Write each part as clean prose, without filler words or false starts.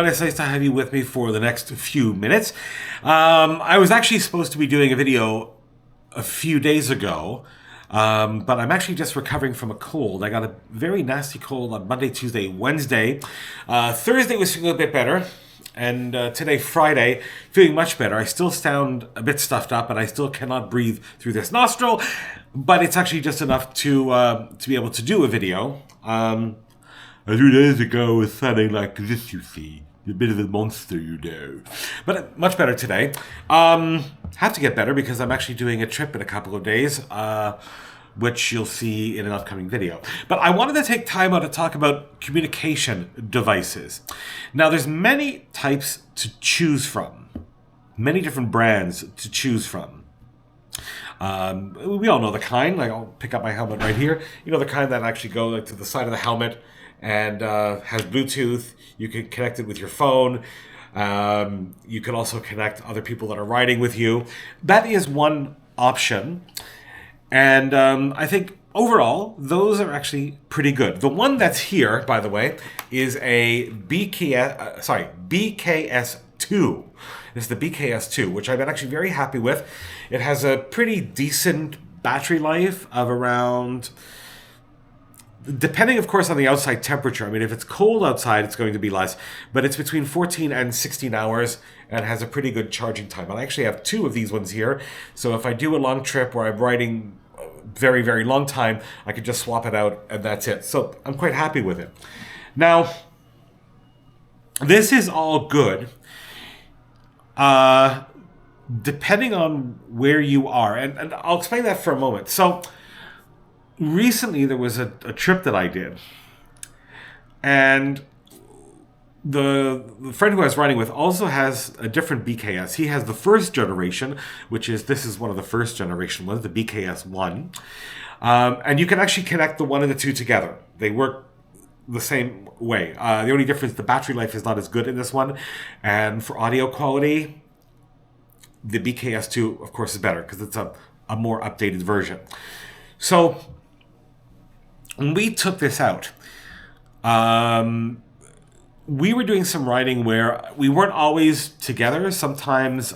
everyone. It's nice to have you with me for the next few minutes. I was actually supposed to be doing a video a few days ago, but I'm actually just recovering from a cold. I got a very nasty cold on Monday, Tuesday, Wednesday. Thursday was feeling a bit better. And today, Friday, feeling much better. I still sound a bit stuffed up, and I still cannot breathe through this nostril, but it's actually just enough to be able to do a video. A few days ago, I was sounding like this, you see. You're a bit of a monster, you know. But much better today. Have to get better because I'm actually doing a trip in a couple of days, which you'll see in an upcoming video. But I wanted to take time out to talk about communication devices. Now, there's many types to choose from. Many different brands to choose from. We all know the kind. Like, I'll pick up my helmet right here. You know, the kind that actually go like to the side of the helmet and has Bluetooth. You can connect it with your phone. You can also connect other people that are riding with you. That is one option. And I think overall, those are actually pretty good. The one that's here, by the way, is a BKS2. This is the BKS2, which I've been actually very happy with. It has a pretty decent battery life of around, depending, of course, on the outside temperature. I mean, if it's cold outside, it's going to be less. But it's between 14 and 16 hours and has a pretty good charging time. I actually have two of these ones here. So if I do a long trip where I'm riding a very, very long time, I could just swap it out and that's it. So I'm quite happy with it. Now, this is all good. Depending on where you are. And I'll explain that for a moment. So recently, there was a trip that I did, and the friend who I was riding with also has a different BKS. He has the first generation, this is one of the first generation ones, the BKS1, and you can actually connect the one and the two together. They work the same way. The only difference, the battery life is not as good in this one, and for audio quality, the BKS2, of course, is better because it's a more updated version. So when we took this out, we were doing some riding where we weren't always together. Sometimes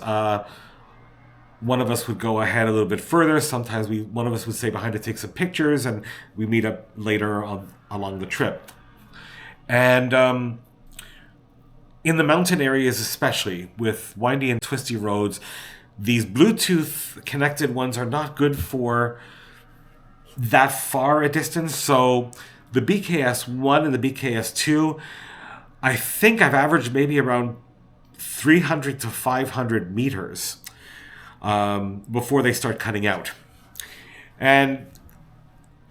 one of us would go ahead a little bit further. Sometimes one of us would stay behind to take some pictures, and we meet up later along the trip. And in the mountain areas especially, with windy and twisty roads, these Bluetooth connected ones are not good for that far a distance. So the BKS1 and the BKS2, I think I've averaged maybe around 300 to 500 meters before they start cutting out. And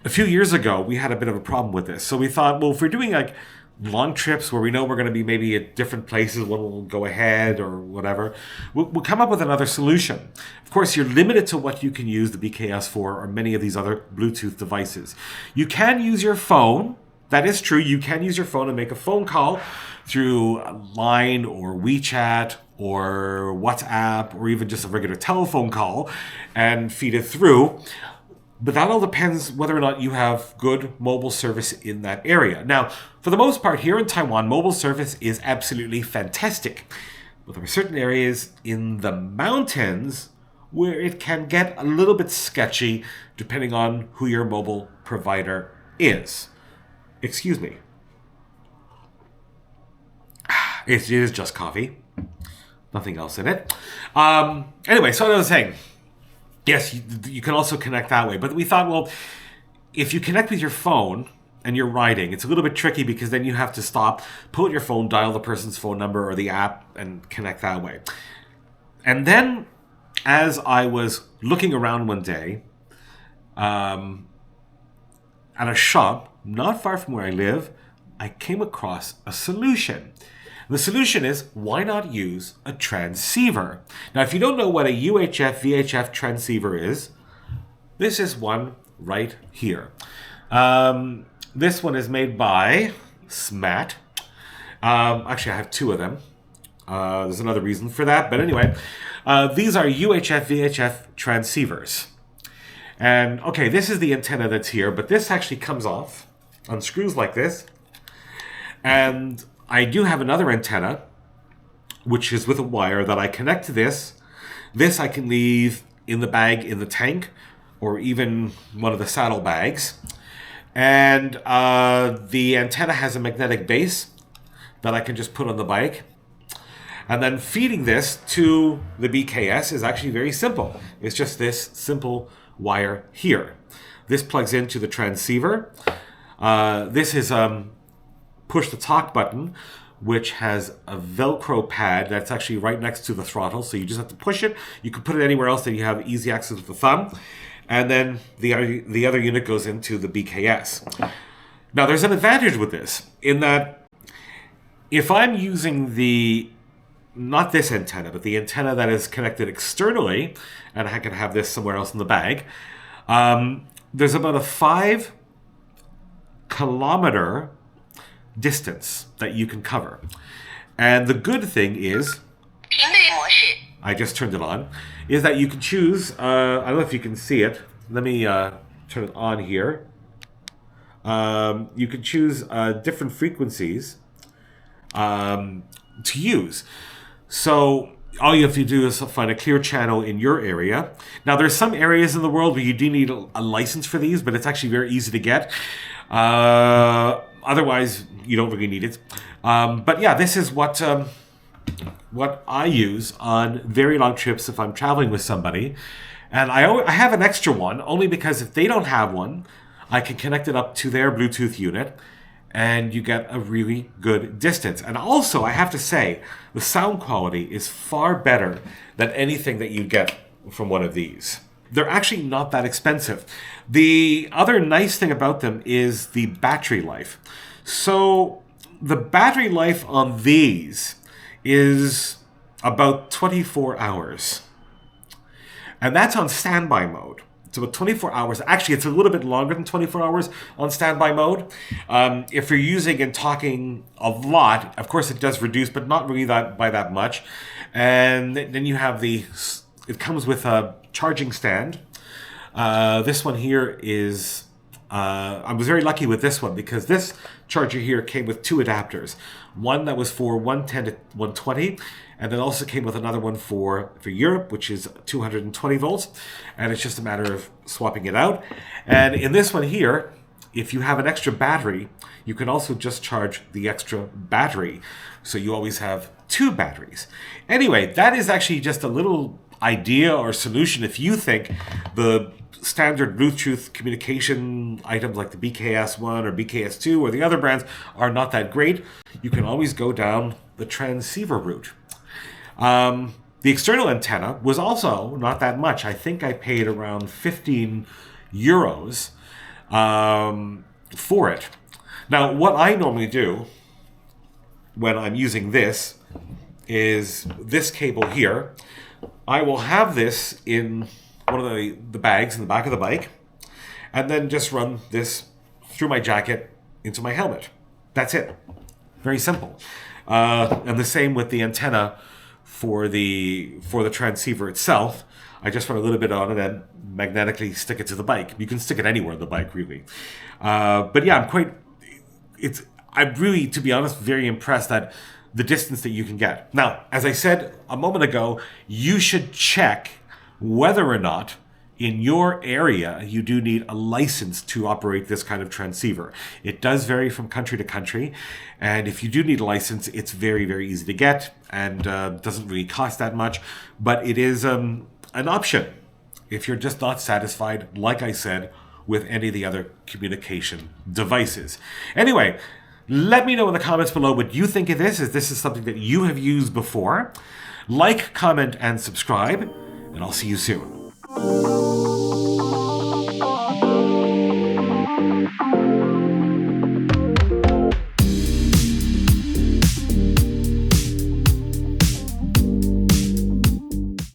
a few years ago, we had a bit of a problem with this. So we thought, well, if we're doing like long trips where we know we're going to be maybe at different places, one will go ahead or whatever, we'll come up with another solution. Of course, you're limited to what you can use the BKS for or many of these other Bluetooth devices. You can use your phone. That is true. You can use your phone and make a phone call through Line or WeChat or WhatsApp or even just a regular telephone call and feed it through. But that all depends whether or not you have good mobile service in that area. Now, for the most part, here in Taiwan, mobile service is absolutely fantastic. But there are certain areas in the mountains where it can get a little bit sketchy depending on who your mobile provider is. Excuse me. It is just coffee. Nothing else in it. Anyway, so what I was saying. Yes, you can also connect that way. But we thought, well, if you connect with your phone and you're riding, it's a little bit tricky because then you have to stop, pull out your phone, dial the person's phone number or the app, and connect that way. And then, as I was looking around one day at a shop not far from where I live, I came across a solution. The solution is, why not use a transceiver? Now, if you don't know what a UHF VHF transceiver is, this is one right here. This one is made by SMAT. Actually, I have two of them. There's another reason for that, but anyway, these are UHF VHF transceivers. And okay, this is the antenna that's here, but this actually comes off, unscrews like this, and I do have another antenna which is with a wire that I connect to this. This I can leave in the bag in the tank, or even one of the saddlebags. And the antenna has a magnetic base that I can just put on the bike. And then feeding this to the BKS is actually very simple. It's just this simple wire here. This plugs into the transceiver. This is push the talk button, which has a Velcro pad that's actually right next to the throttle. So you just have to push it. You can put it anywhere else that you have easy access with the thumb. And then the other unit goes into the BKS. Now there's an advantage with this in that if I'm using not this antenna, but the antenna that is connected externally, and I can have this somewhere else in the bag, there's about a 5-kilometer distance that you can cover. And the good thing is, I just turned it on, is that you can choose, I don't know if you can see it, let me turn it on here. You can choose different frequencies to use. So all you have to do is find a clear channel in your area. Now there's some areas in the world where you do need a license for these, but it's actually very easy to get. Otherwise, you don't really need it. But yeah, this is what I use on very long trips if I'm traveling with somebody. And I have an extra one, only because if they don't have one, I can connect it up to their Bluetooth unit, and you get a really good distance. And also, I have to say, the sound quality is far better than anything that you get from one of these. They're actually not that expensive. The other nice thing about them is the battery life. So the battery life on these is about 24 hours. And that's on standby mode. It's about 24 hours. Actually, it's a little bit longer than 24 hours on standby mode. If you're using and talking a lot, of course it does reduce, but not really by that much. And then you have it comes with a charging stand. This one here is, I was very lucky with this one because this charger here came with 2 adapters. One that was for 110 to 120, and then also came with another one for Europe, which is 220 volts. And it's just a matter of swapping it out. And in this one here, if you have an extra battery, you can also just charge the extra battery. So you always have 2 batteries. Anyway, that is actually just a little idea or solution. If you think the standard Bluetooth communication items like the BKS1 or BKS2 or the other brands are not that great, you can always go down the transceiver route. The external antenna was also not that much. I think I paid around 15 euros for it. Now, what I normally do when I'm using this is this cable here. I will have this in one of the bags in the back of the bike, and then just run this through my jacket into my helmet. That's it. Very simple. And the same with the antenna for the transceiver itself. I just run a little bit on it and magnetically stick it to the bike. You can stick it anywhere on the bike, really. But yeah, I'm really, to be honest, very impressed at the distance that you can get. Now, as I said a moment ago, you should check whether or not in your area you do need a license to operate this kind of transceiver. It does vary from country to country, and if you do need a license, it's very, very easy to get and doesn't really cost that much, but it is an option if you're just not satisfied, like I said, with any of the other communication devices. Anyway, let me know in the comments below what you think of this. Is this something that you have used before? Like, comment, and subscribe, and I'll see you soon.